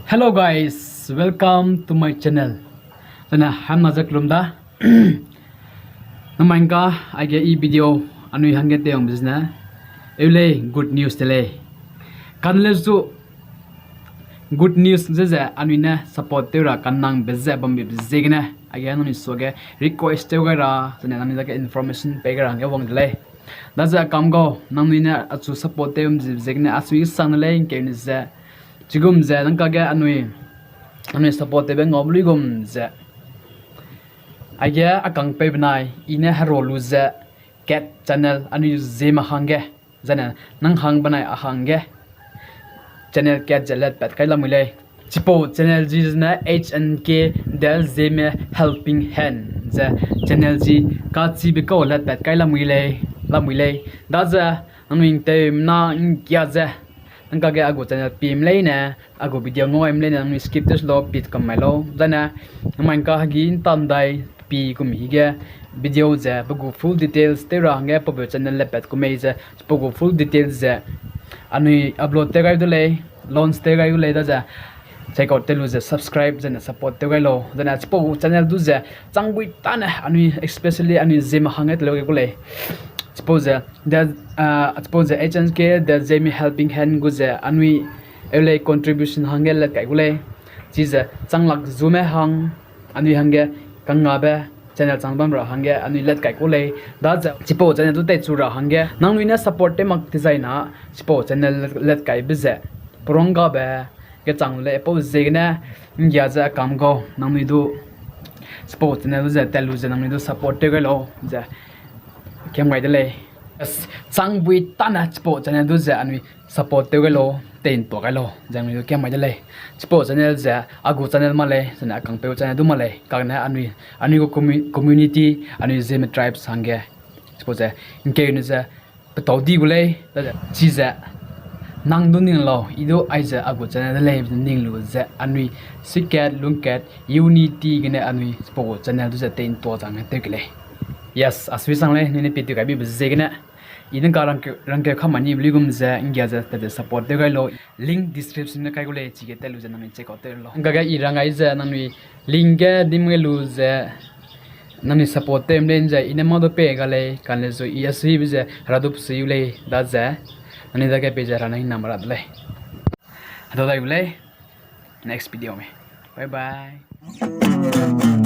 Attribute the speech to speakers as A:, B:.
A: Hello guys, welcome to my channel. Sana ham mazak lumda. Namainka I get e video anu hanget deong business. Eule good news tele. Kanles tu good news zeze anu na support tera kanang bezze bambi bezegna. Again anu soge request tera sana nami zake information pegara ngewong tele. Daza kamgo nami na achu support tem bezegna Asuiyi sangle kenze. Jigum ze nang kage anui support tebe ngobli gum ze aya akang pe benai ine harolu ze cat channel anu zeme hange zana nang hang banai a hange channel cat jalat pat kai lamule chipo channel ji na H&K the zeme helping hand ze channel ji ka chi be ko lat pat kai lamule da za anu te na kya ze angka ge agu channel pim lei na agu video ngoim lei na mi skip this lo pit kam mai lo dana man ka gi tam dai pi kum hi ge video za bagu full details te ra nge po channel le pet kumei za bagu full details za ani upload te gai do le launch te gai le da za check out te lu za subscribe za support te gai lo dana po channel du za changui ta na ani especially ani zeme hanget lo ge ko le suppose the H&K the zeme helping hand guze anui ele contribution hangel la kai gule chiza changlak zume hang anui hange kangabe channel changbam ra hange anui let kai gule da chipo channel tu te chura hange nangluina support te mak designa chipo channel let kai bize pronga be ge changle po zegna ngya za kamgo nangmi du support channel za telu za nangmi du support te gelo za kiam ngai delei sang bui tana chipo channel du za anui support te gelo ten to gelo jang ni kiam ngai delei chipo channel za agu channel male sana kang pe channel du male kang na anui ko community anui zeme tribe sange chipo za inke ni za to di gule da chi za nang du ning lo ido ai za agu channel delei ning lu za anui sikat lungkat unity gene anui chipo channel du za ten to jang te gele yes Asuiyi sangle ni pitu kai bi bezegna iden ka rang ke khamani bligum za ingya za te support de gailo link description na kai gole chige telu za nami check out te lo ga irang ai za nami link ga dimelu za nami support tem len za ine modo pe gale kanle zo Asuiyi bi za radup siule da za ani da ke pe za rana namra dle hado dai gule next video me bye bye